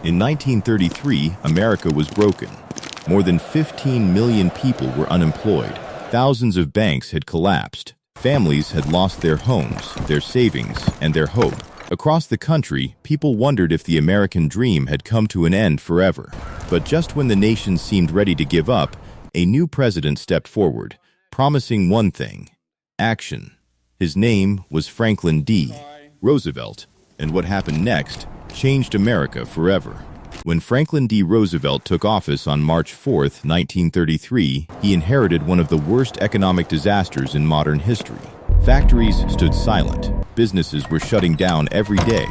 In 1933, America was broken. More than 15 million people were unemployed. Thousands of banks had collapsed. Families had lost their homes, their savings, and their hope. Across the country, people wondered if the American dream had come to an end forever. But just when the nation seemed ready to give up, a new president stepped forward, promising one thing: action. His name was Franklin D. Roosevelt, and what happened next changed America forever. When Franklin D. Roosevelt took office on March 4, 1933, he inherited one of the worst economic disasters in modern history. Factories stood silent. Businesses were shutting down every day.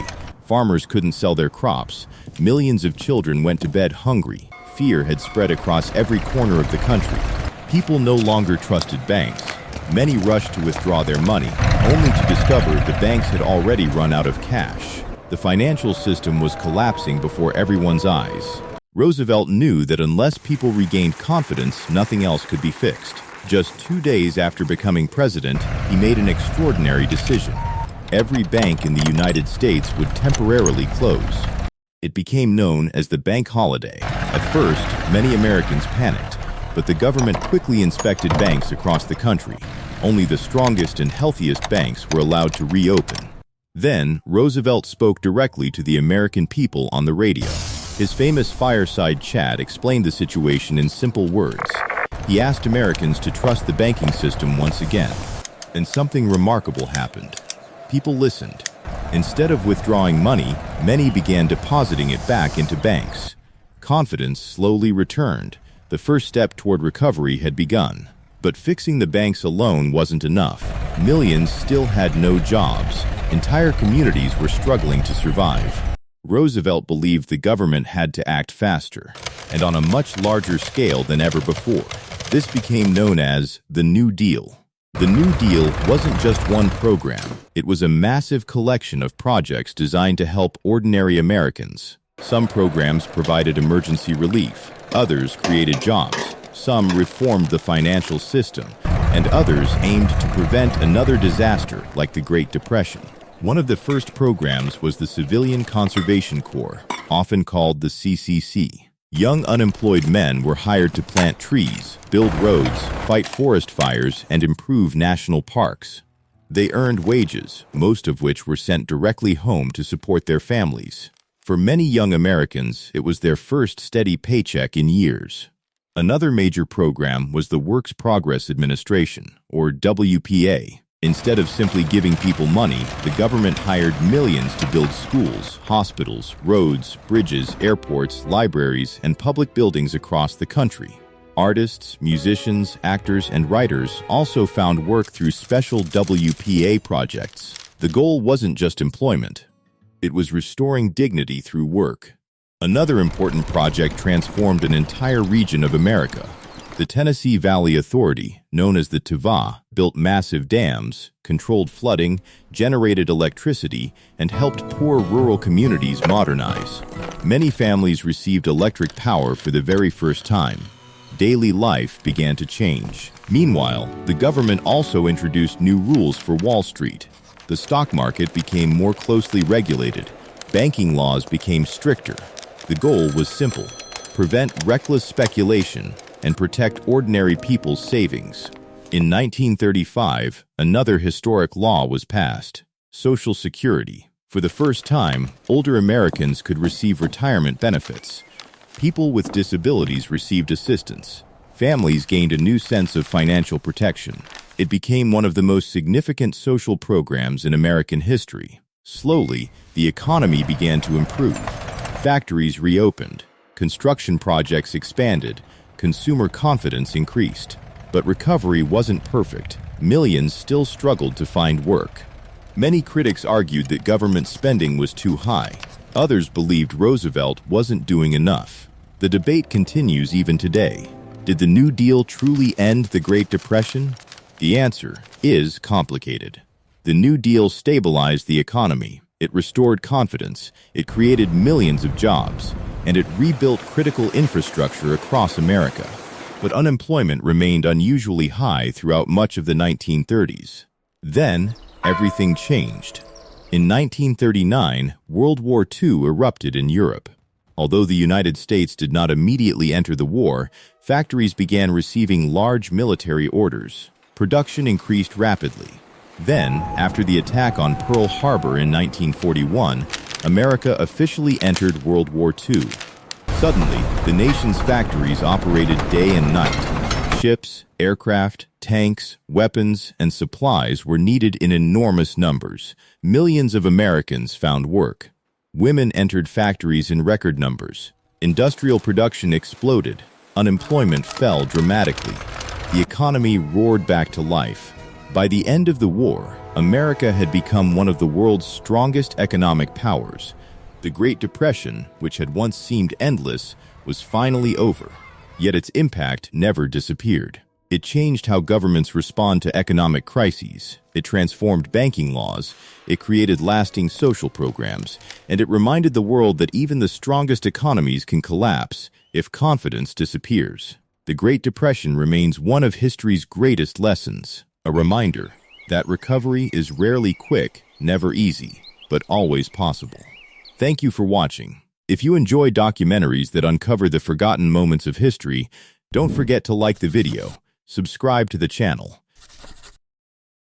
Farmers couldn't sell their crops. Millions of children went to bed hungry. Fear had spread across every corner of the country. People no longer trusted banks. Many rushed to withdraw their money, only to discover the banks had already run out of cash. The financial system was collapsing before everyone's eyes. Roosevelt knew that unless people regained confidence, nothing else could be fixed. Just 2 days after becoming president, he made an extraordinary decision. Every bank in the United States would temporarily close. It became known as the bank holiday. At first, many Americans panicked, but the government quickly inspected banks across the country. Only the strongest and healthiest banks were allowed to reopen. Then, Roosevelt spoke directly to the American people on the radio. His famous Fireside Chat explained the situation in simple words. He asked Americans to trust the banking system once again. And something remarkable happened. People listened. Instead of withdrawing money, many began depositing it back into banks. Confidence slowly returned. The first step toward recovery had begun. But fixing the banks alone wasn't enough. Millions still had no jobs. Entire communities were struggling to survive. Roosevelt believed the government had to act faster, and on a much larger scale than ever before. This became known as the New Deal. The New Deal wasn't just one program. It was a massive collection of projects designed to help ordinary Americans. Some programs provided emergency relief. Others created jobs. Some reformed the financial system, and others aimed to prevent another disaster like the Great Depression. One of the first programs was the Civilian Conservation Corps, often called the CCC. Young unemployed men were hired to plant trees, build roads, fight forest fires, and improve national parks. They earned wages, most of which were sent directly home to support their families. For many young Americans, it was their first steady paycheck in years. Another major program was the Works Progress Administration, or WPA. Instead of simply giving people money, the government hired millions to build schools, hospitals, roads, bridges, airports, libraries, and public buildings across the country. Artists, musicians, actors, and writers also found work through special WPA projects. The goal wasn't just employment. It was restoring dignity through work. Another important project transformed an entire region of America. The Tennessee Valley Authority, known as the TVA, built massive dams, controlled flooding, generated electricity, and helped poor rural communities modernize. Many families received electric power for the very first time. Daily life began to change. Meanwhile, the government also introduced new rules for Wall Street. The stock market became more closely regulated. Banking laws became stricter. The goal was simple: prevent reckless speculation and protect ordinary people's savings. In 1935, another historic law was passed: Social Security. For the first time, older Americans could receive retirement benefits. People with disabilities received assistance. Families gained a new sense of financial protection. It became one of the most significant social programs in American history. Slowly, the economy began to improve. Factories reopened. Construction projects expanded. Consumer confidence increased. But recovery wasn't perfect. Millions still struggled to find work. Many critics argued that government spending was too high. Others believed Roosevelt wasn't doing enough. The debate continues even today. Did the New Deal truly end the Great Depression? The answer is complicated. The New Deal stabilized the economy. It restored confidence. It created millions of jobs. And it rebuilt critical infrastructure across America. But unemployment remained unusually high throughout much of the 1930s. Then, everything changed. In 1939, World War II erupted in Europe. Although the United States did not immediately enter the war, factories began receiving large military orders. Production increased rapidly. Then, after the attack on Pearl Harbor in 1941, America officially entered World War II. Suddenly, the nation's factories operated day and night. Ships, aircraft, tanks, weapons, and supplies were needed in enormous numbers. Millions of Americans found work. Women entered factories in record numbers. Industrial production exploded. Unemployment fell dramatically. The economy roared back to life. By the end of the war, America had become one of the world's strongest economic powers. The Great Depression, which had once seemed endless, was finally over. Yet its impact never disappeared. It changed how governments respond to economic crises. It transformed banking laws. It created lasting social programs. And it reminded the world that even the strongest economies can collapse if confidence disappears. The Great Depression remains one of history's greatest lessons. A reminder that recovery is rarely quick, never easy, but always possible. Thank you for watching. If you enjoy documentaries that uncover the forgotten moments of history, don't forget to like the video, subscribe to the channel,